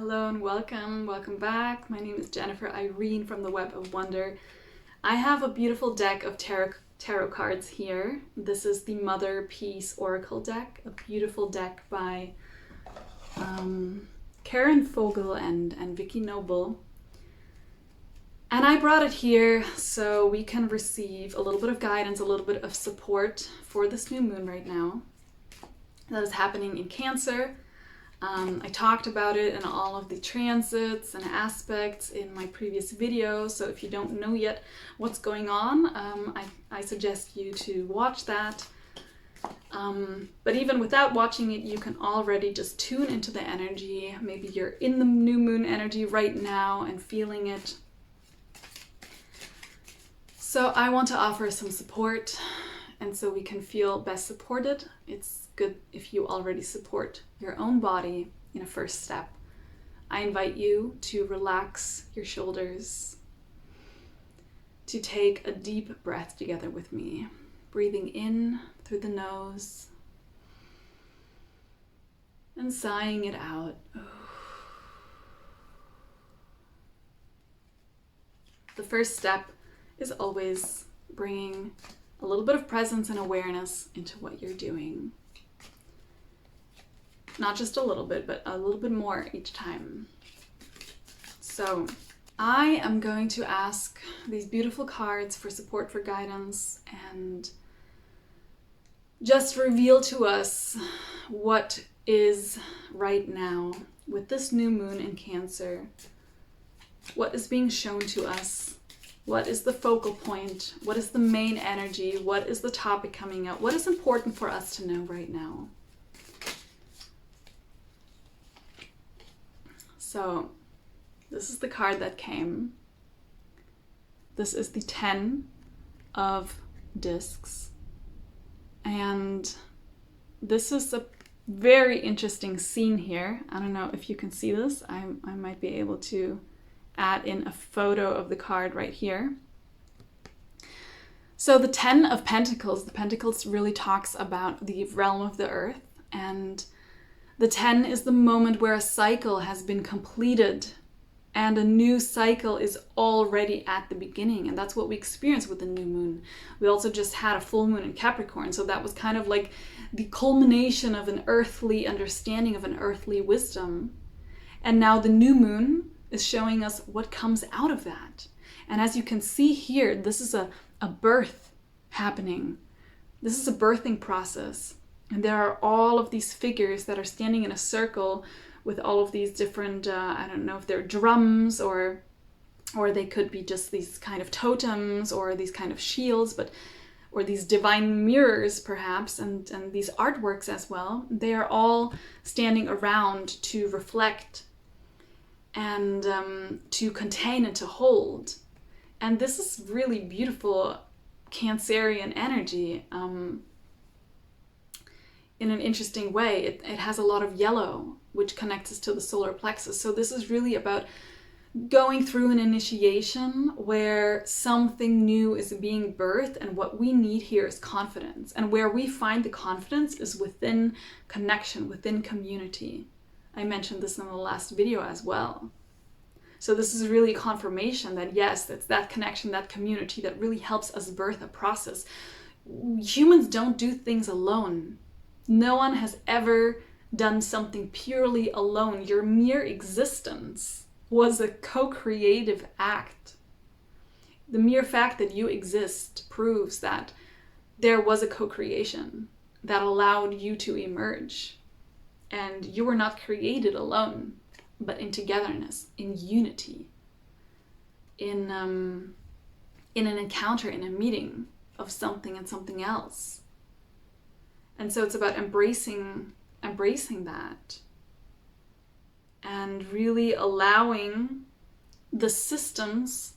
Hello and welcome back. My name is Jennifer EIREEN from the Web of Wonder. I have a beautiful deck of tarot cards here. This is the Motherpeace Oracle deck, a beautiful deck by Karen Fogel and Vicky Noble. And I brought it here so we can receive a little bit of guidance, a little bit of support for this new moon right now that is happening in Cancer. I talked about it in all of the transits and aspects in my previous video, so if you don't know yet what's going on, I suggest you to watch that. But even without watching it, you can already just tune into the energy. Maybe you're in the new moon energy right now and feeling it. So I want to offer some support, and so we can feel best supported. It's good if you already support your own body in a first step. I invite you to relax your shoulders, to take a deep breath together with me, breathing in through the nose and sighing it out. The first step is always bringing a little bit of presence and awareness into what you're doing. Not just a little bit, but a little bit more each time. So I am going to ask these beautiful cards for support, for guidance, and just reveal to us what is right now with this new moon in Cancer. What is being shown to us? What is the focal point? What is the main energy? What is the topic coming out? What is important for us to know right now? So this is the card that came. This is the 10 of discs. And this is a very interesting scene here. I don't know if you can see this. I might be able to add in a photo of the card right here. So the 10 of Pentacles, the Pentacles really talks about the realm of the earth, and the 10 is the moment where a cycle has been completed and a new cycle is already at the beginning. And that's what we experience with the new moon. We also just had a full moon in Capricorn. So that was kind of like the culmination of an earthly understanding, of an earthly wisdom. And now the new moon is showing us what comes out of that. And as you can see here, this is a birth happening. This is a birthing process. And there are all of these figures that are standing in a circle with all of these different, I don't know if they're drums or they could be just these kind of totems or these kind of shields, or these divine mirrors perhaps, and these artworks as well. They are all standing around to reflect and to contain and to hold. And this is really beautiful Cancerian energy. In an interesting way, it has a lot of yellow, which connects us to the solar plexus. So this is really about going through an initiation where something new is being birthed, and what we need here is confidence. And where we find the confidence is within connection, within community. I mentioned this in the last video as well. So this is really confirmation that yes, it's that connection, that community that really helps us birth a process. Humans don't do things alone. No one has ever done something purely alone. Your mere existence was a co-creative act. The mere fact that you exist proves that there was a co-creation that allowed you to emerge. And you were not created alone, but in togetherness, in unity, in an encounter, in a meeting of something and something else. And so it's about embracing that and really allowing the systems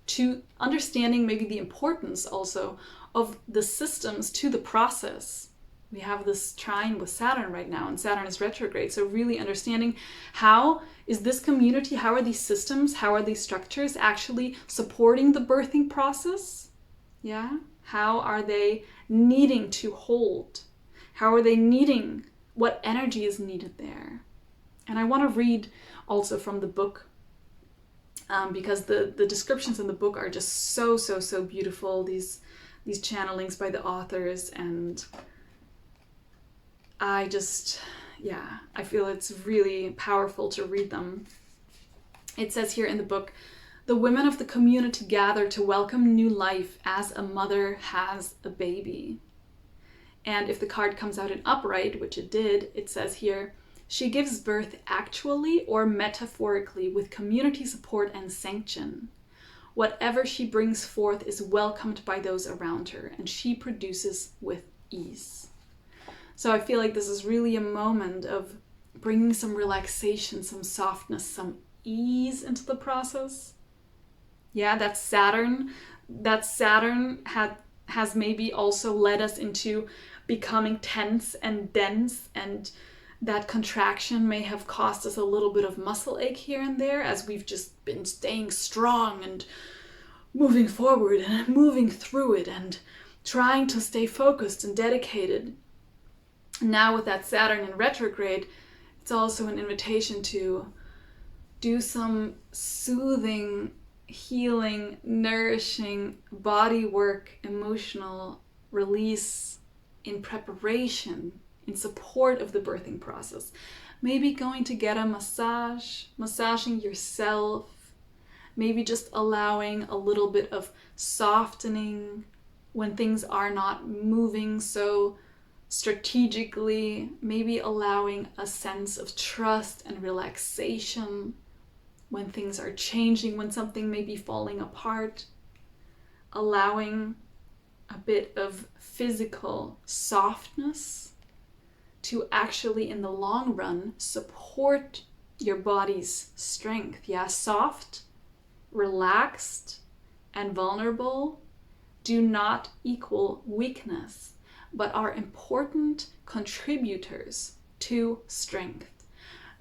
to understanding maybe the importance also of the systems to the process. We have this trine with Saturn right now, and Saturn is retrograde. So really understanding how is this community, how are these systems, how are these structures actually supporting the birthing process? Yeah? How are they needing to hold? How are they needing, what energy is needed there? And I want to read also from the book, because the descriptions in the book are just so beautiful. These channelings by the authors, and I feel it's really powerful to read them. It says here in the book, the women of the community gather to welcome new life as a mother has a baby. And if the card comes out in upright, which it did, it says here, she gives birth actually or metaphorically with community support and sanction. Whatever she brings forth is welcomed by those around her, and she produces with ease. So I feel like this is really a moment of bringing some relaxation, some softness, some ease into the process. Yeah, that Saturn has maybe also led us into becoming tense and dense, and that contraction may have caused us a little bit of muscle ache here and there as we've just been staying strong and moving forward and moving through it and trying to stay focused and dedicated. Now with that Saturn in retrograde, it's also an invitation to do some soothing, healing, nourishing body work, emotional release in preparation, in support of the birthing process. Maybe going to get a massage, massaging yourself, maybe just allowing a little bit of softening when things are not moving so strategically, maybe allowing a sense of trust and relaxation when things are changing, when something may be falling apart, allowing a bit of physical softness to actually, in the long run, support your body's strength. Yeah, soft, relaxed, and vulnerable do not equal weakness, but are important contributors to strength.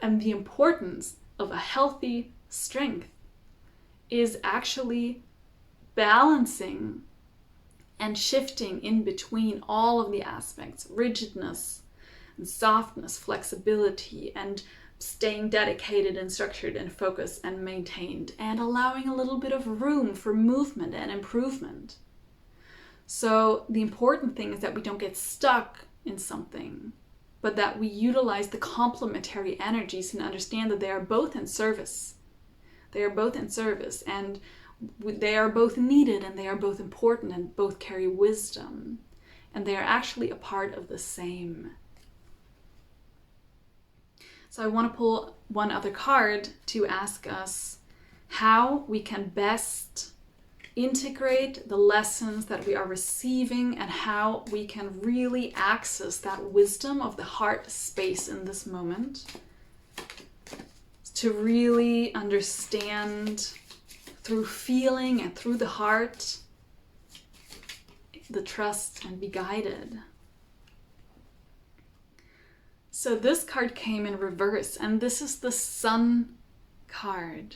And the importance of a healthy strength is actually balancing and shifting in between all of the aspects, rigidness and softness, flexibility, and staying dedicated and structured and focused and maintained, and allowing a little bit of room for movement and improvement. So the important thing is that we don't get stuck in something, but that we utilize the complementary energies and understand that they are both in service. They are both in service, and they are both needed, and they are both important, and both carry wisdom, and they are actually a part of the same. So I want to pull one other card to ask us how we can best integrate the lessons that we are receiving, and how we can really access that wisdom of the heart space in this moment, to really understand through feeling and through the heart, the trust, and be guided. So this card came in reverse, and this is the Sun card.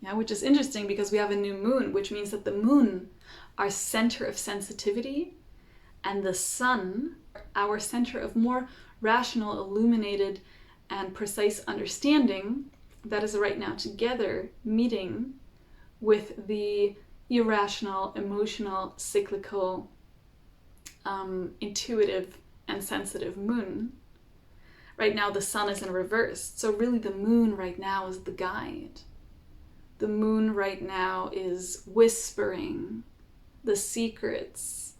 Yeah, which is interesting because we have a new moon, which means that the moon, our center of sensitivity, and the sun, our center of more rational, illuminated, and precise understanding, that is right now together meeting with the irrational, emotional, cyclical, intuitive, and sensitive moon. Right now the sun is in reverse, so really the moon right now is the guide. The moon right now is whispering the secrets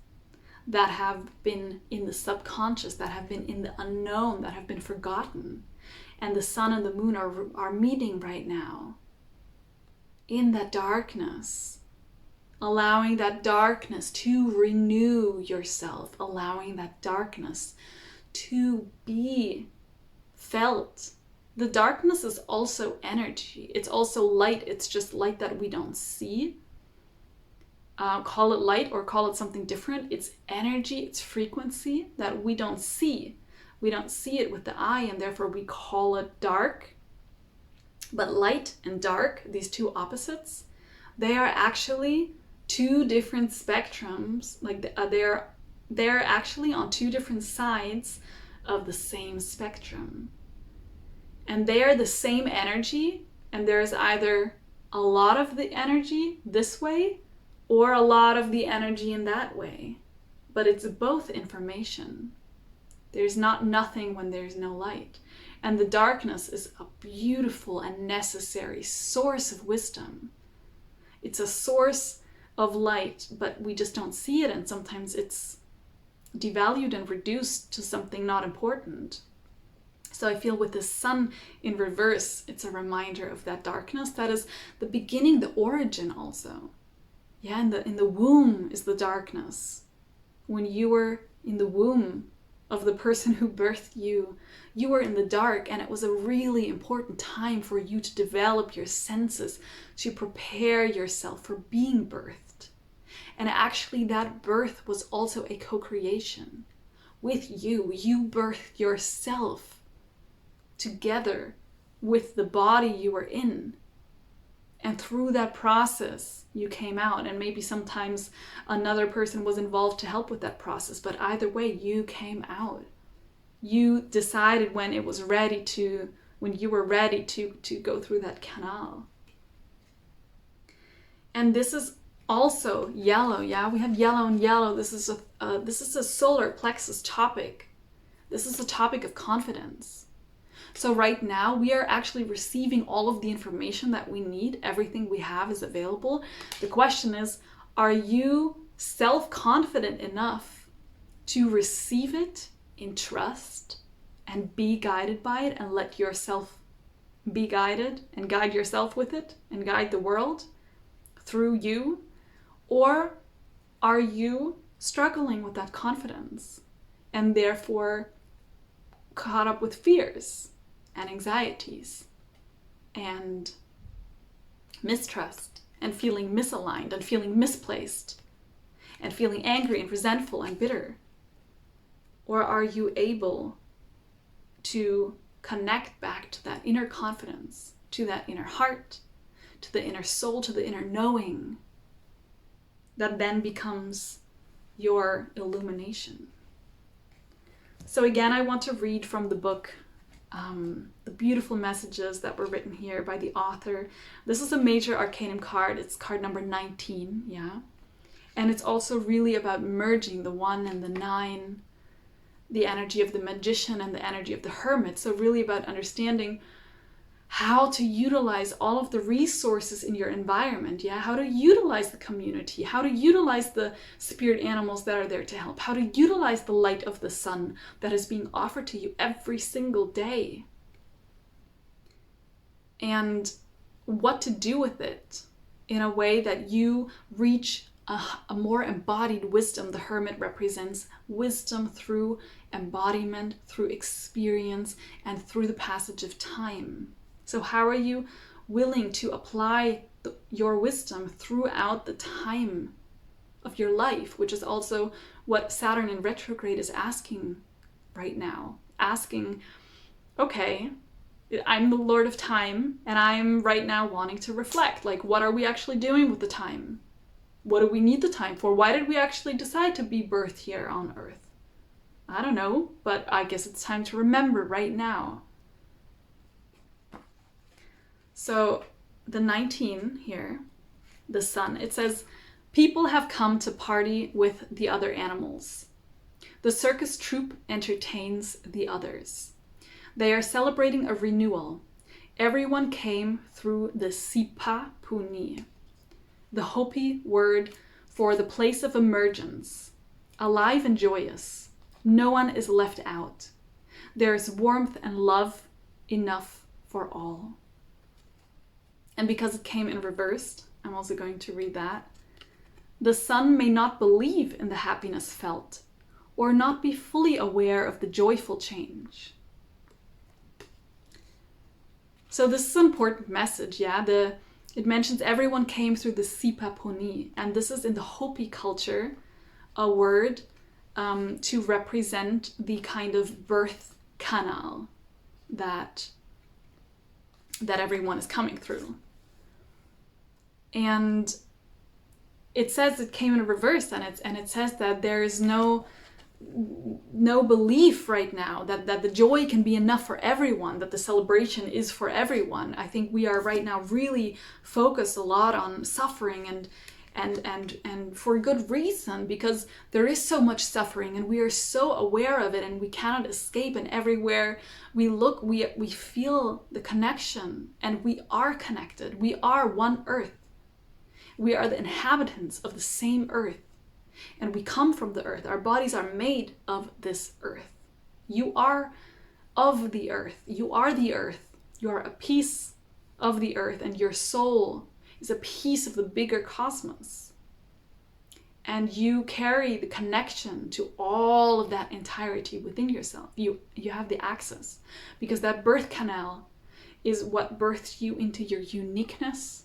that have been in the subconscious, that have been in the unknown, that have been forgotten. And the sun and the moon are meeting right now in that darkness, allowing that darkness to renew yourself, allowing that darkness to be felt. The darkness is also energy. It's also light. It's just light that we don't see. Call it light or call it something different. It's energy, it's frequency that we don't see. We don't see it with the eye, and therefore we call it dark. But light and dark, these two opposites, they are actually two different spectrums. Like they're actually on two different sides of the same spectrum. And they are the same energy, and there's either a lot of the energy this way or a lot of the energy in that way. But it's both information. There's not nothing when there's no light. And the darkness is a beautiful and necessary source of wisdom. It's a source of light, but we just don't see it, and sometimes it's devalued and reduced to something not important. So I feel with the sun in reverse, it's a reminder of that darkness. That is the beginning, the origin also. Yeah, in the womb is the darkness. When you were in the womb of the person who birthed you, you were in the dark, and it was a really important time for you to develop your senses, to prepare yourself for being birthed. And actually that birth was also a co-creation with you. You birthed yourself together with the body you were in. And through that process, you came out. And maybe sometimes another person was involved to help with that process. But either way, you came out. You decided when you were ready to go through that canal. And this is also yellow. Yeah, we have yellow and yellow. This is a solar plexus topic. This is a topic of confidence. So right now we are actually receiving all of the information that we need. Everything we have is available. The question is, are you self-confident enough to receive it in trust and be guided by it and let yourself be guided and guide yourself with it and guide the world through you? Or are you struggling with that confidence and therefore caught up with fears and anxieties and mistrust and feeling misaligned and feeling misplaced and feeling angry and resentful and bitter? Or are you able to connect back to that inner confidence, to that inner heart, to the inner soul, to the inner knowing that then becomes your illumination? So again, I want to read from the book, the beautiful messages that were written here by the author. This is a major arcanum card. It's card number 19, yeah? And it's also really about merging the 1 and the 9, the energy of the magician and the energy of the hermit. So really about understanding how to utilize all of the resources in your environment, yeah? How to utilize the community, how to utilize the spirit animals that are there to help, how to utilize the light of the sun that is being offered to you every single day, and what to do with it in a way that you reach a more embodied wisdom. The hermit represents wisdom through embodiment, through experience, and through the passage of time. So how are you willing to apply your wisdom throughout the time of your life, which is also what Saturn in retrograde is asking right now. Asking, okay, I'm the Lord of Time, and I'm right now wanting to reflect. Like, what are we actually doing with the time? What do we need the time for? Why did we actually decide to be birthed here on Earth? I don't know, but I guess it's time to remember right now. So the 19 here, the sun, it says, people have come to party with the other animals. The circus troupe entertains the others. They are celebrating a renewal. Everyone came through the Sipa Puni, the Hopi word for the place of emergence, alive and joyous. No one is left out. There is warmth and love enough for all. And because it came in reversed, I'm also going to read that. The sun may not believe in the happiness felt, or not be fully aware of the joyful change. So this is an important message, yeah? It mentions everyone came through the Sipa Puni, and this is in the Hopi culture, a word to represent the kind of birth canal that everyone is coming through. And it says it came in reverse, and it says that there is no no belief right now that the joy can be enough for everyone, that the celebration is for everyone. I think we are right now really focused a lot on suffering, and for good reason, because there is so much suffering and we are so aware of it and we cannot escape, and everywhere we look we feel the connection, and we are connected. We are one earth. We are the inhabitants of the same earth. And we come from the earth. Our bodies are made of this earth. You are of the earth. You are the earth. You are a piece of the earth, and your soul is a piece of the bigger cosmos. And you carry the connection to all of that entirety within yourself. You have the access, because that birth canal is what birthed you into your uniqueness.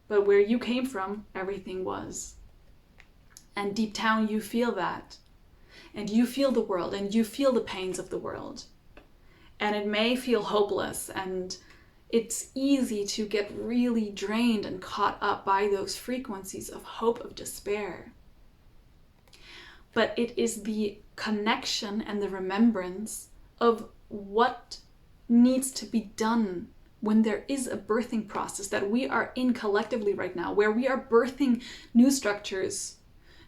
But where you came from, everything was. And deep down you feel that. And you feel the world, and you feel the pains of the world. And it may feel hopeless, and it's easy to get really drained and caught up by those frequencies of hope, of despair. But it is the connection and the remembrance of what needs to be done when there is a birthing process that we are in collectively right now, where we are birthing new structures,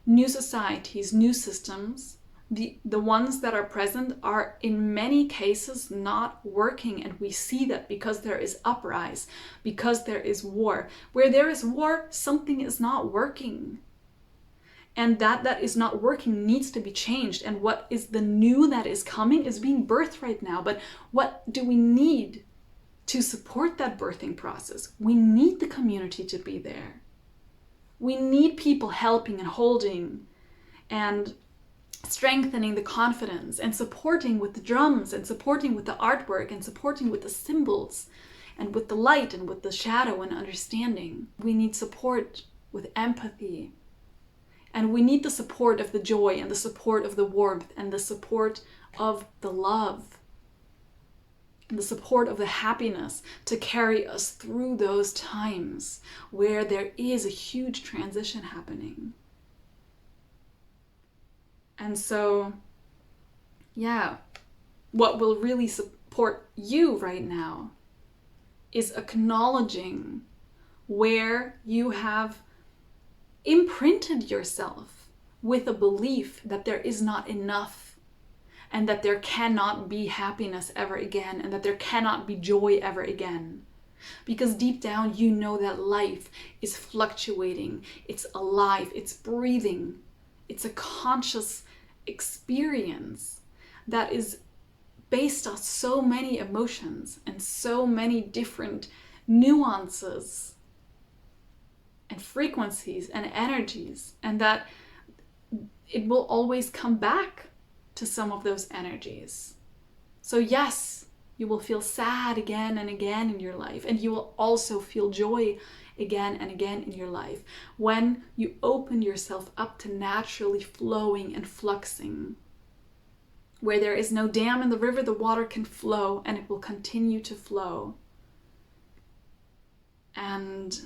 new societies, new systems. The ones that are present are in many cases not working, and we see that because there is uprise, because there is war. Where there is war, something is not working. And that is not working needs to be changed. And what is the new that is coming is being birthed right now. But what do we need to support that birthing process? We need the community to be there. We need people helping and holding and strengthening the confidence, and supporting with the drums, and supporting with the artwork, and supporting with the symbols, and with the light, and with the shadow, and understanding. We need support with empathy. And we need the support of the joy, and the support of the warmth, and the support of the love, and the support of the happiness to carry us through those times where there is a huge transition happening. And so, what will really support you right now is acknowledging where you have imprinted yourself with a belief that there is not enough, and that there cannot be happiness ever again, and that there cannot be joy ever again. Because deep down you know that life is fluctuating, it's alive, it's breathing, it's a conscious experience that is based on so many emotions and so many different nuances and frequencies and energies, and that it will always come back to some of those energies. So yes, you will feel sad again and again in your life, and you will also feel joy again and again in your life when you open yourself up to naturally flowing and fluxing. Where there is no dam in the river, the water can flow, and it will continue to flow. And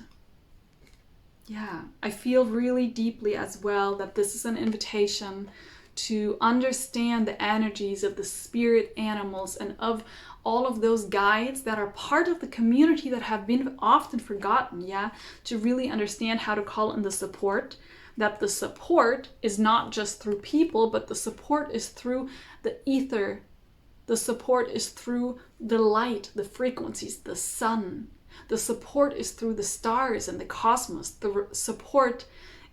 I feel really deeply as well that this is an invitation to understand the energies of the spirit animals and of all of those guides that are part of the community that have been often forgotten, to really understand how to call in the support, that the support is not just through people, but the support is through the ether. The support is through the light, the frequencies, the sun. The support is through the stars and the cosmos. The support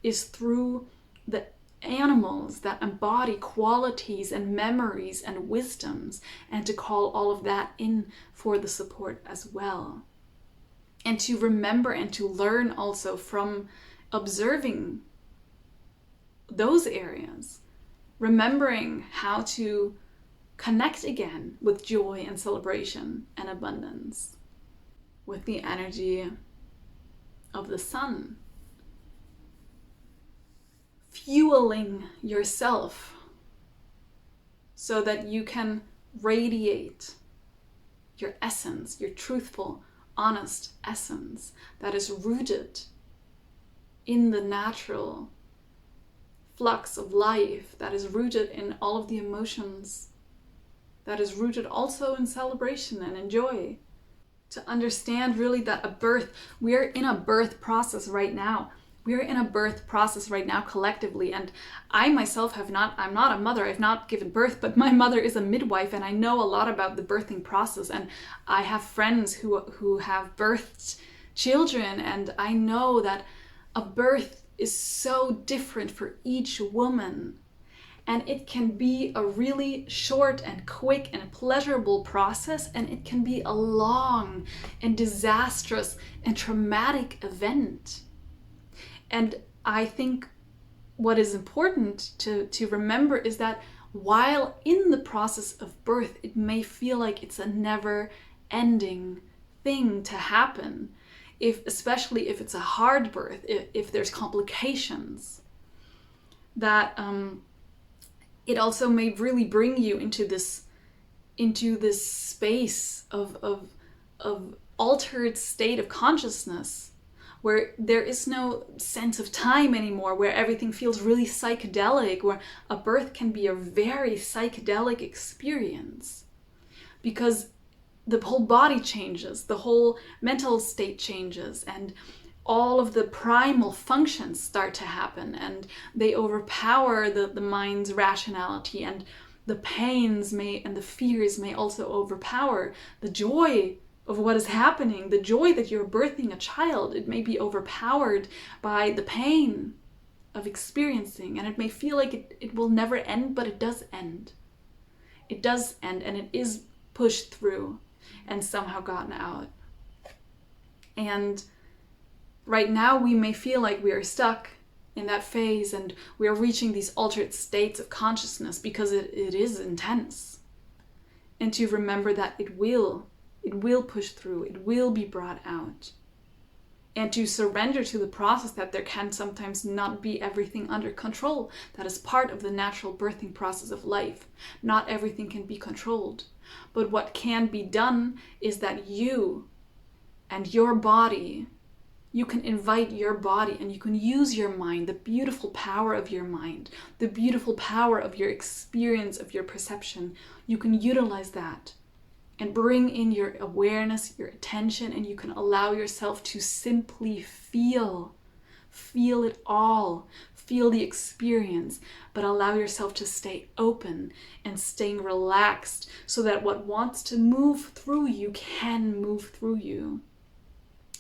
is through the animals that embody qualities and memories and wisdoms, and to call all of that in for the support as well. And to remember and to learn also from observing those areas, remembering how to connect again with joy and celebration and abundance, with the energy of the sun, fueling yourself so that you can radiate your essence, your truthful, honest essence that is rooted in the natural flux of life that is rooted in all of the emotions, that is rooted also in celebration and in joy. To understand really that we're in a birth process right now. We're in a birth process right now collectively. And I myself I'm not a mother, I've not given birth, but my mother is a midwife and I know a lot about the birthing process. And I have friends who have birthed children, and I know that a birth is so different for each woman. And it can be a really short and quick and pleasurable process, and it can be a long and disastrous and traumatic event. And I think what is important to remember is that while in the process of birth, it may feel like it's a never-ending thing to happen, especially if it's a hard birth, if there's complications, that it also may really bring you into this space of altered state of consciousness, where there is no sense of time anymore, where everything feels really psychedelic, where a birth can be a very psychedelic experience, because the whole body changes, the whole mental state changes, and all of the primal functions start to happen, and they overpower the mind's rationality, and the pains and the fears may also overpower the joy of what is happening, the joy that you're birthing a child. It may be overpowered by the pain of experiencing, and it may feel like it will never end, but it does end. It does end, and it is pushed through and somehow gotten out. And right now we may feel like we are stuck in that phase and we are reaching these altered states of consciousness because it is intense. And to remember that it will push through, it will be brought out. And to surrender to the process that there can sometimes not be everything under control. That is part of the natural birthing process of life. Not everything can be controlled. But what can be done is that you and your body, you can invite your body and you can use your mind, the beautiful power of your mind, the beautiful power of your experience, of your perception. You can utilize that and bring in your awareness, your attention, and you can allow yourself to simply feel it all, feel the experience, but allow yourself to stay open and staying relaxed so that what wants to move through you can move through you.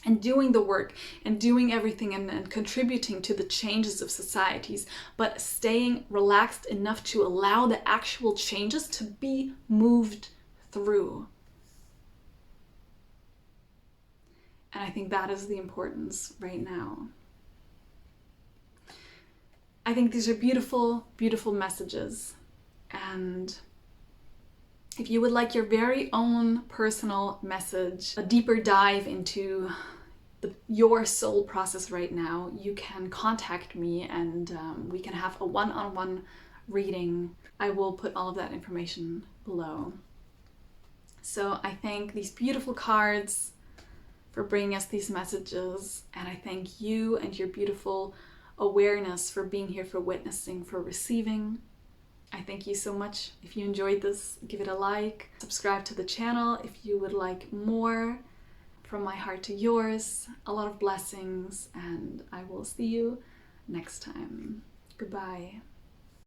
And doing the work and doing everything and contributing to the changes of societies, but staying relaxed enough to allow the actual changes to be moved through. And I think that is the importance right now. I think these are beautiful, beautiful messages. And if you would like your very own personal message, a deeper dive into your soul process right now, you can contact me and we can have a one-on-one reading. I will put all of that information below. So I thank these beautiful cards for bringing us these messages, and I thank you and your beautiful awareness for being here, for witnessing, for receiving. I thank you so much. If you enjoyed this, give it a like, subscribe to the channel if you would like more. From my heart to yours, a lot of blessings, and I will see you next time. Goodbye.